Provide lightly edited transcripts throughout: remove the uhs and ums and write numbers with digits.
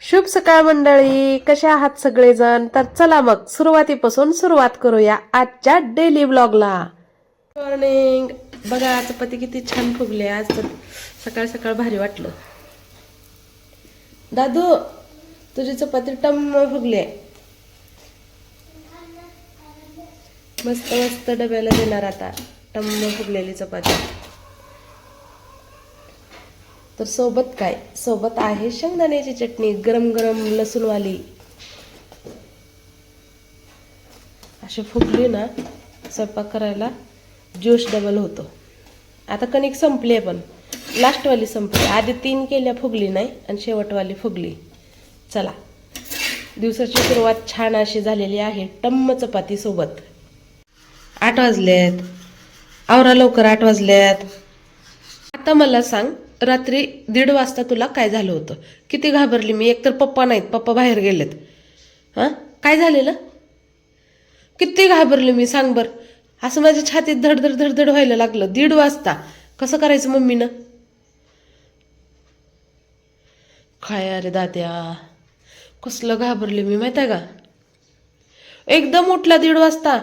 शुभ सकाळ मंडळी, कशा आहात सगळेजण? तर चला मग सुरुवातीपासून सुरुवात करूया आजच्या डेली व्लॉगला. मॉर्निंग. बघा चपाती किती छान फुगले आज तर. सकाळ सकाळ भारी वाटलं. दादू, तुझी चपाती टम्म फुगले. मस्त मस्त डब्याला देणार आता टम्म फुगलेली चपाती. तर सोबत काय? सोबत आहे शेंगदाण्याची चटणी, गरम गरम लसूणवाली. अशी फुगली ना स्वयंपाक करायला जोश डबल होतो. आता कणिक संपली आहे, पण लास्टवाली संपली. आधी 3 केल्या फुगली नाही आणि शेवटवाली फुगली. चला, दिवसाची सुरुवात छान अशी झालेली आहे टम्म चपाती सोबत. 8 वाजलेत. आवरा लवकर, 8 वाजल्यात. आता मला सांग, रात्री 1:30 वाजता तुला काय झालं होतं? किती घाबरली मी. एकतर पप्पा नाहीत, पप्पा बाहेर गेलेत. हां, काय झालेलं? किती घाबरले मी, सांग बर. असं माझ्या छातीत धडधड धडधड व्हायला लागलं. 1:30 वाजता कसं करायचं मम्मीनं? काय अरे दाद्या, कसलं घाबरले मी माहिती आहे का. एकदम उठला 1:30 वाजता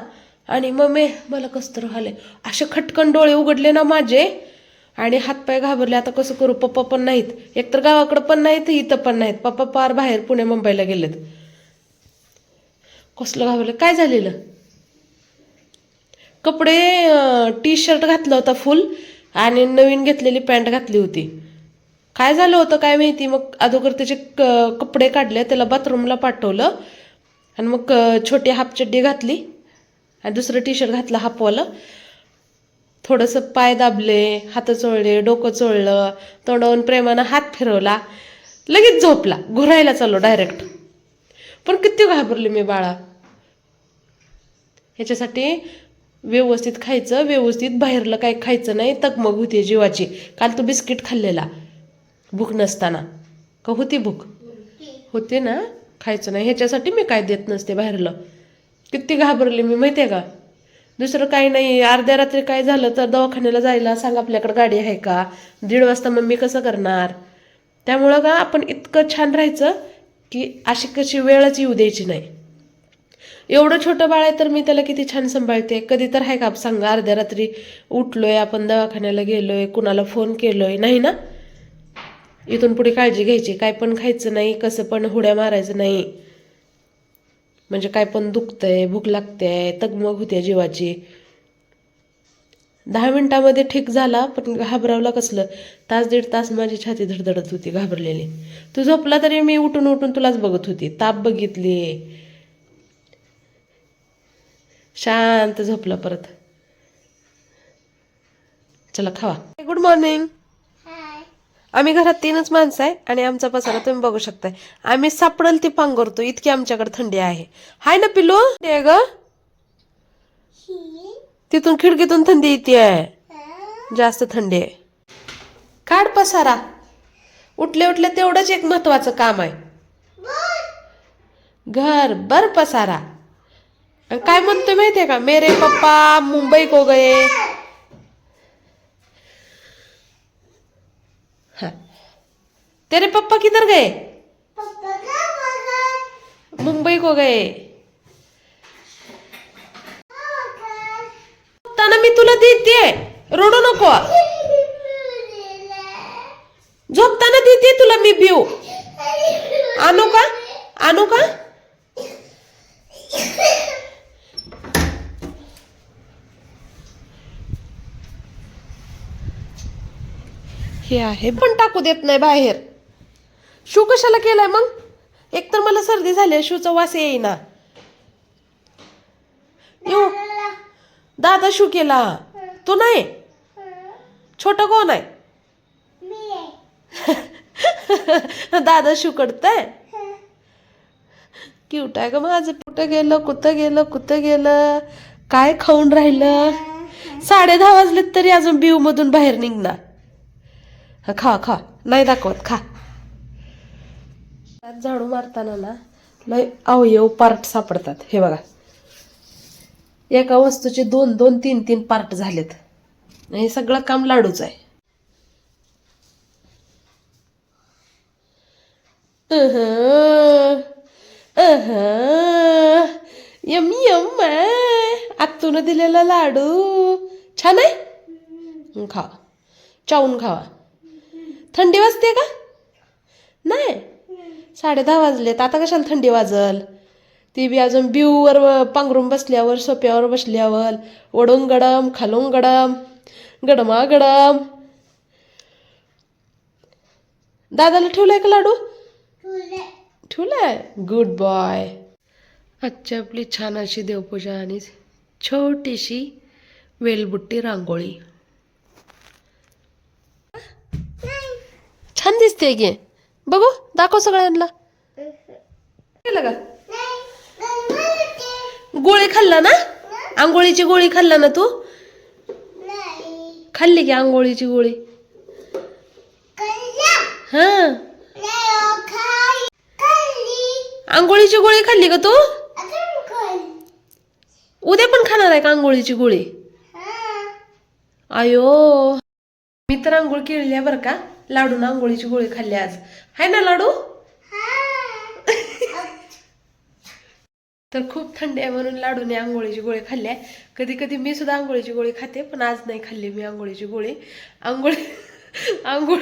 आणि मम्मी मला कसं तर व्हायलंय. असे खटकन डोळे उघडले ना माझे आणि हातपाय घाबरले. आता कसं करू? पप्पा पण नाहीत, एकतर गावाकडं पण नाहीत, इथं पण नाहीत. पप्पा पार बाहेर पुणे मुंबईला गेलेत. कसलं घाबरलं. काय झालेलं? कपडे, टी शर्ट घातला होता फुल आणि नवीन घेतलेली पॅन्ट घातली होती. काय झालं होतं काय माहिती. मग अगोदर त्याचे कपडे काढले, त्याला बाथरूमला पाठवलं आणि मग छोटी हाफ चड्डी घातली आणि दुसरं टी शर्ट घातलं हाफवालं. थोडंसं पाय दाबले, हात चोळले, डोकं चोळलं, तोंडावरून प्रेमानं हात फिरवला, लगेच झोपला. घुरायला चाललो डायरेक्ट. पण किती घाबरले मी बाळा. ह्याच्यासाठी व्यवस्थित खायचं, व्यवस्थित बाहेरलं काही खायचं नाही. तगमग होती जीवाची. काल तू बिस्किट खाल्लेला भूक नसताना. का होती भूक? होते ना. खायचं नाही ह्याच्यासाठी मी काय देत नसते बाहेरलं. किती घाबरले मी माहिती आहे का. दुसरं काही नाही. अर्ध्या रात्री काय झालं तर दवाखान्याला जायला सांग, आपल्याकडे गाडी आहे का? 1:30 वाजता मम्मी कसं करणार? त्यामुळं का आपण इतकं छान राहायचं की अशी कशी वेळच येऊ द्यायची नाही. एवढं छोटं बाळ आहे तर मी त्याला किती छान सांभाळते. कधी तर आहे का सांगा, अर्ध्या रात्री उठलोय आपण, दवाखान्याला गेलोय, कुणाला फोन केलोय? नाही ना. इथून पुढे काळजी घ्यायची. काय पण खायचं नाही, कसं पण हुड्या मारायचं नाही. म्हणजे काय पण दुखतंय, भूक लागते, तगमग होते जीवाची. 10 मिनिटामध्ये ठीक झाला, पण घाबरावला कसलं. 1-1.5 तास माझी छाती धडधडत होती घाबरलेली. तू झोपला तरी मी उठून उठून तुलाच बघत होती. ताप बघितली. शांत झोपला परत. चला खावा. Good morning. आम्ही घरात 3च माणसं आहे आणि आमचा पसारा तुम्ही बघू शकताय. आम्ही सापडल ती पांघरतो, इतकी आमच्याकडे थंडी आहे. हाय ना पिलू? ग तिथून खिडकीतून थंडी येते, जास्त थंडी आहे. काढ पसारा. उठले उठले तेवढंच एक महत्वाचं काम आहे. घर बर पसारा. काय म्हणतोय माहितीये का, मेरे पप्पा मुंबई को गए. हाँ. तेरे पप्पा किधर गए? मुंबई को गए. झोपताना मी तुला देते, रडू नको. झोपताना देते तुला मी बिऊ. आणू का? आणू का? हे आहे पण टाकू देत नाही बाहेर. शू कशाला केलाय मग? एकतर मला सर्दी झाली, शूचा वास येईना. येऊ दादा शू केला, तू नाही. छोट कोण आहे? दादा शू करताय. क्यूट आहे ग माझं. कुठं गेलं, कुठं गेलं, कुठं गेलं. काय खाऊन राहिलं. 10:30 वाजलेत तरी अजून बिऊ मधून बाहेर निघणार. खा खा, नाही दाखवत, खा. झाडू मारताना ना लय अवयव पार्ट सापडतात. हे बघा, एका वस्तूचे 2-2, 3-3 पार्ट झालेत. हे सगळं काम लाडूच आहे. अहं, अहं. यम यम आत्तून दिलेला लाडू छान आहे. खा, चावून खावा. थंडी वाजते का? नाही. 10:30 वाजलेत, आता कशाला थंडी वाजल? ती बी अजून ब्यूवर पांघरून बसल्यावर, सोप्यावर बसल्यावर वडून गडम खालून गडम गडमा गडम. दादाला ठेवलाय का लाडू? ठेवलाय. Good boy. आजची आपली छान अशी देवपूजा आणि छोटीशी वेलबुट्टी रांगोळी. छान दिसते गे. बघू, दाखव सगळ्यांना. केलं का? गोळी खाल्ला ना? आंघोळीची गोळी खाल्ला ना तू? खाल्ली की आंघोळीची गोळी? हा, आंघोळीची गोळी खाल्ली का तू? उद्या पण खाणार आहे का आंघोळीची गोळी? आयो, मी तर आंघोळ केलेली आहे बरं का. लाडून आंघोळीची गोळी खाल्ली आज. हाय ना लाडू? तर खूप थंडी आहे म्हणून लाडूने आंघोळीची गोळी खाल्ली आहे. कधी कधी मी सुद्धा आंघोळीची गोळी खाते, पण आज नाही खाल्ली मी आंघोळीची गोळी. आंघोळ आंघोळ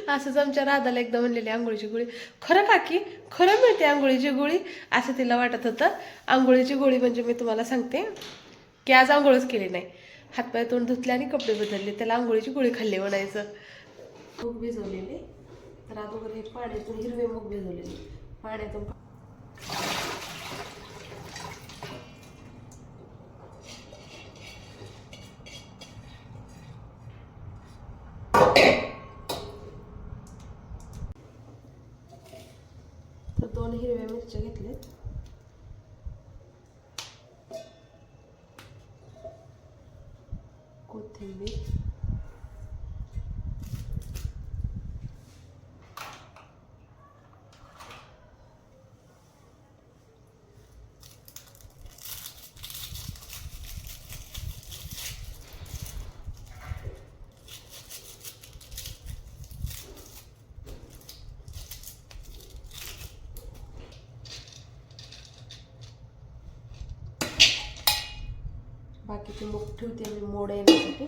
असंच आमच्या राधाला एकदा म्हणलेली आंघोळीची गोळी. खरं काकी, खरं मिळते आंघोळीची गोळी असं तिला वाटत होतं. आंघोळीची गोळी म्हणजे मी तुम्हाला सांगते की आज आंघोळच केली नाही. हातपाय तोंड धुतले आणि कपडे बदलले, त्याला आंघोळीची गोळी खाल्ली म्हणायचं. मूग भिजवलेले, तर अगोदर हे पाण्यातून हिरवे मूग भिजवलेले पाण्यातून. तर 2 हिरव्या मिरच्या घेतल्यात. कोथिंबीर, बाकीचे मूग ठेवते मी मोड येण्यासाठी.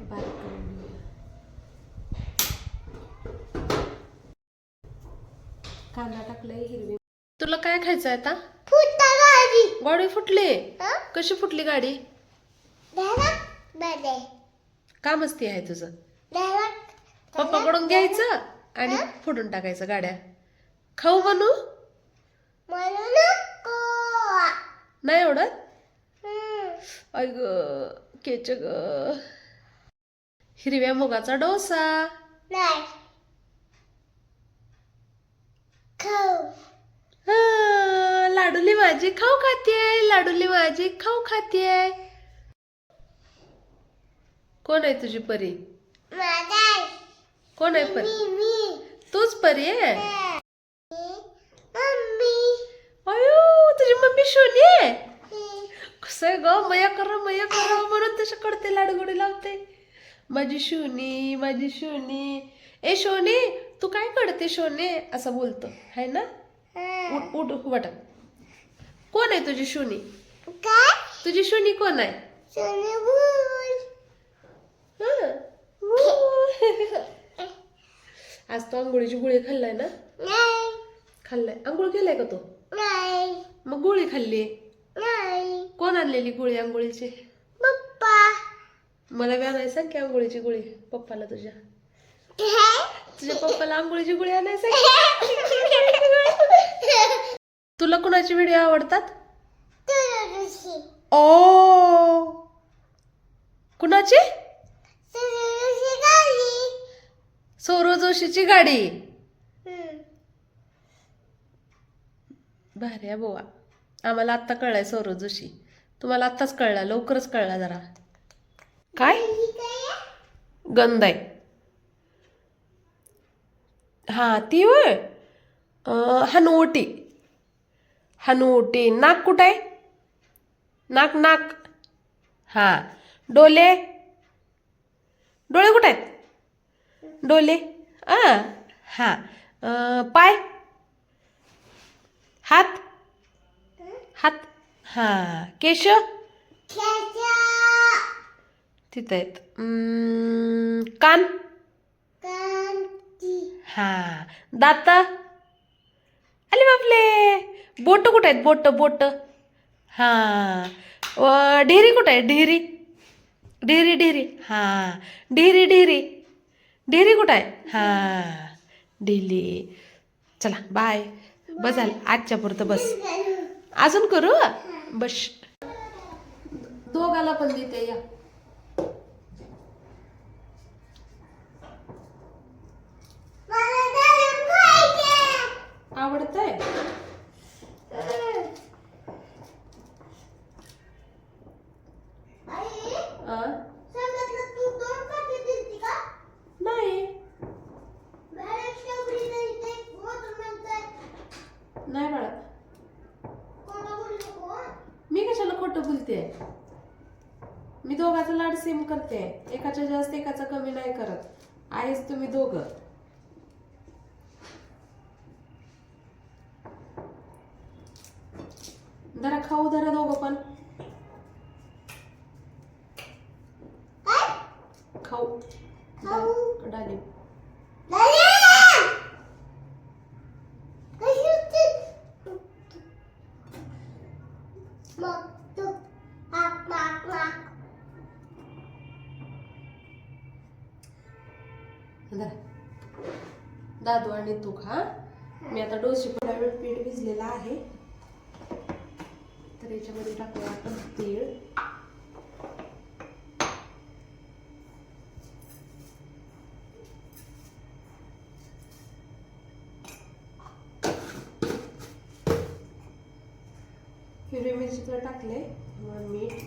बारीक करून घेऊया. कांदा टाकलाय, हिरवी. तुला काय खायचं आहे आता? गाडी फुटली. कशी फुटली गाडी? का मस्ती आहे तुझं? पप्पाकडून घ्यायचं आणि फोडून टाकायचं गाड्या. खाऊ बनू? नाही एवढं. अय ग केच ग. हिरव्या मुगाचा डोसा. लाडूली माझी खाऊ खातीये, लाडूली माझी खाऊ खातीये. कोण आहे तुझी परी? कोण आहे परी? तूच परी आहे. अयो, तुझी मम्मी शोनी आहे. कसं ग, मया कर म्हणून तसं करते, लाडूगोडी लावते. माझी शोनी, माझी शोनी. ए शोनी, तू काय करते शोने? असं बोलतो है ना. उठ उठ उठ. कोण आहे तुझी शोनी? तुझी शोनी कोण आहे? आज तो आंघोळीची गोळी खाल्लाय ना? खाल्लाय. आंघोळ केलाय का तो? मग गोळी खाल्ली. कोण आणलेली गोळी आंघोळीची? पप्पा. मला बी आणायला सांग की आंघोळीची गोळी पप्पाला तुझ्या. तुझ्या पप्पाला आंघोळीची गोळी आणायला सांग. तुला कुणाचे व्हिडिओ आवडतात? ओ, कुणाची? सौरव जोशीची गाडी. भारी आहे बुवा. आम्हाला आत्ता कळलाय सौरव जोशी. तुम्हाला आत्ताच कळला, लवकरच कळला जरा. काय गंध आहे? हा ती होय. हनुवटी. हनुवटी. नाक कुठं आहे? नाक नाक. हा. डोले. डोळे कुठे आहेत डोले हां पाय हात हात हां केश तिथं आहेत कान हां दात अरे बापले बोट कुठे आहेत बोट हां ढेरी कुठे आहे ढेरी ढेरी ढेरी हां ढेरी ढेरी ढेरी कुठं आहे हां ढिली चला बाय बस झालं आजच्या पुरतं बस अजून करू बस दोघाला पण देते या आवडतंय नाही नाही बाळा मी कशाला खोटं बोलते मी दोघाचा लाड सेम करते एकाच्या जास्त एकाचा कमी नाही करत आहेच तुम्ही दोघं जरा खाऊ जरा दोघं पण खाऊ डाली दादू आणि तू खा मी आता डोशी वेळ पीठ भिजलेला आहे तर याच्यामध्ये टाकूया आपण तीळ हिरवी मिरची तर टाकले मीठ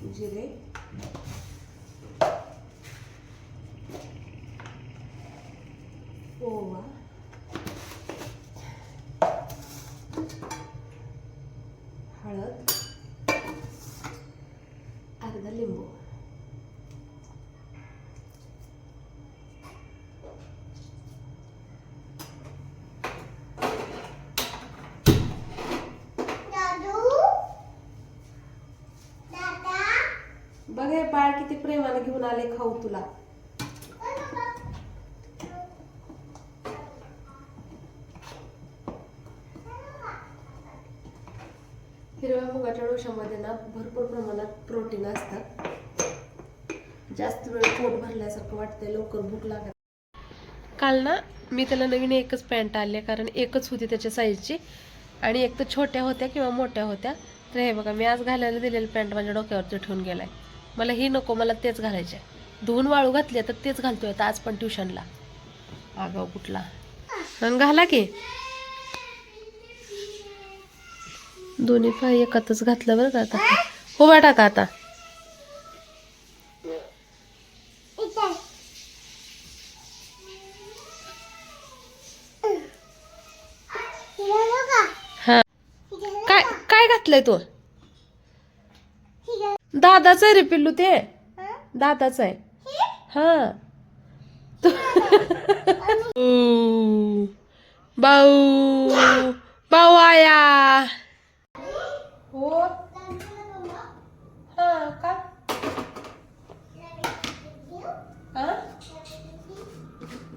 जिरे ओवा हळद अर्धा लिंबू बघ हे बाळ किती प्रेमाने घेऊन आले खाऊ तुला हिरव्या मुगाच्या डोशामध्ये ना भरपूर प्रमाणात प्रोटीन असतात जास्त वेळ पोट भरल्यासारखं वाटतंय लवकर भूक लागत काल ना मी त्याला नवीन एकच पॅन्ट आणले कारण एकच होती त्याच्या साईजची आणि एक तर छोट्या होत्या किंवा मोठ्या होत्या तर हे बघा मी आज घालायला दिलेली पॅन्ट माझ्या डोक्यावरती ठेवून गेलाय मला ही नको मला तेच घालायचे धुवून वाळू घातले तर तेच घालतोय आज पण ट्युशनला आगाव कुठला घाला की दोन्ही पाय एकातच घातलं बरं का आता उभा टाका आता हा काय काय घातलंय तू दादाच आहे रे पिल्लू ते दादाच आहे हा बाऊ बाऊ आया हो हा का हा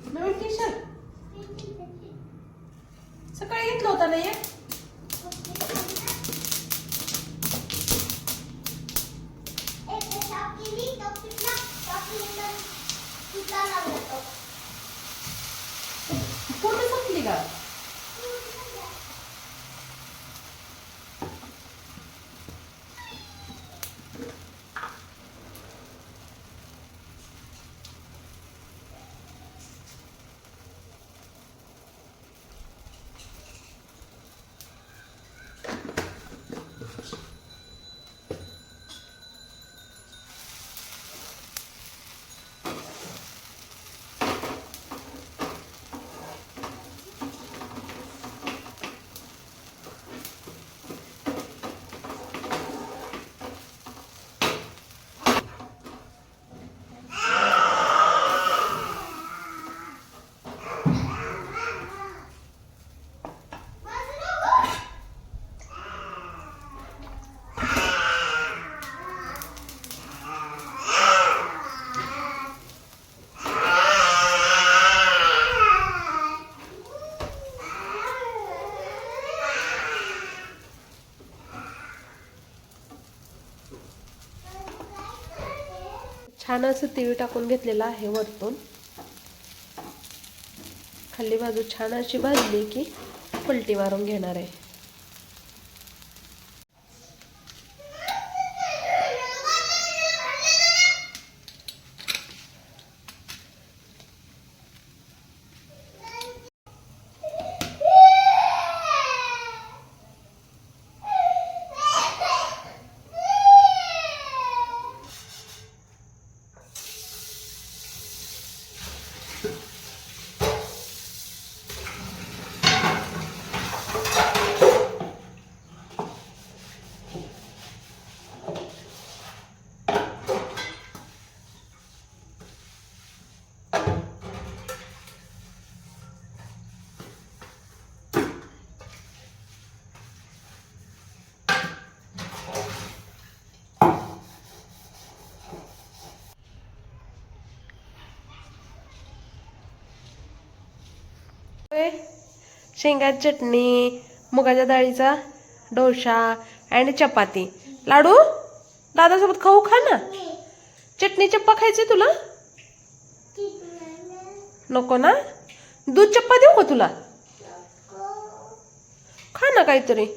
नवीन टी शर्ट सकाळी घेतलं होता नाही पूर्ण संपली का छान असं तीळ टाकून घेतलेलं आहे वरतून. खाली बाजू छान अशी भाजली की पलटी मारून घेणार आहे. शेंगाची चटणी, मुगाच्या डाळीचा डोसा आणि चपाती. लाडू दादासोबत खाऊ खा ना. चटणी चप्पा खायचे तुला? नको ना. दूध चप्पा देऊ का तुला? खा ना काहीतरी.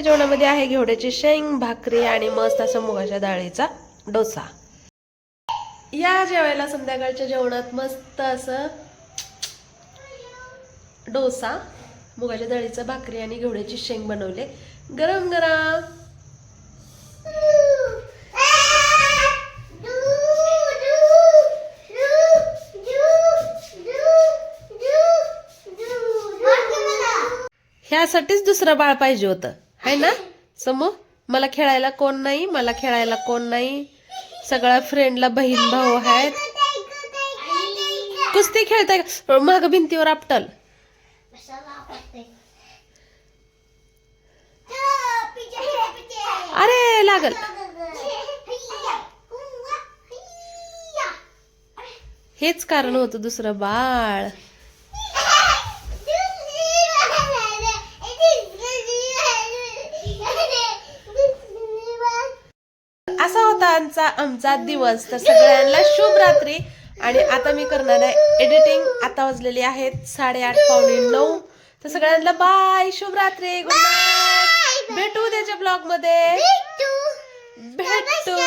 जेवणामध्ये आहे घेवड्याची शेंग, भाकरी आणि मस्त असा मुगाच्या डाळीचा डोसा. या जेवायला संध्याकाळच्या जेवणात मस्त असं डोसा, मुगाच्या डाळीचा भाकरी आणि घेवड्याची शेंग बनवले गरम गरम. ह्यासाठीच दुसरं बाळ पाहिजे होतं है ना समू. मला खेळायला कोण नाही, मला खेळायला कोण नाही. सगळ्या फ्रेंडला बहीण भाऊ आहेत. कुस्ती खेळताय का? माग भिंतीवर आपटल. अरे लागल. हेच कारण होतं दुसरं बाळ. असा होता आमचा दिवस. तर सगळ्यांना शुभ रात्री. आणि आता मी करणार आहे एडिटिंग. आता वाजलेली आहेत 8:30 पावणे 9. तर सगळ्यांना बाय, शुभ रात्री, गुड नाईट. भेटू उद्याच्या ब्लॉग मध्ये. भेटू.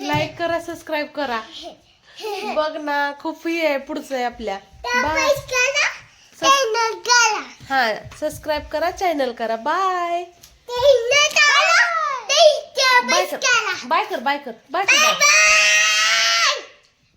लाईक करा, सबस्क्राईब करा. बघ ना खूप ही आहे पुढचं आहे आपल्या. बाय. हा सबस्क्राईब करा, चॅनल करा. बाय. बाय कर बाय कर बाय कर बाय कर.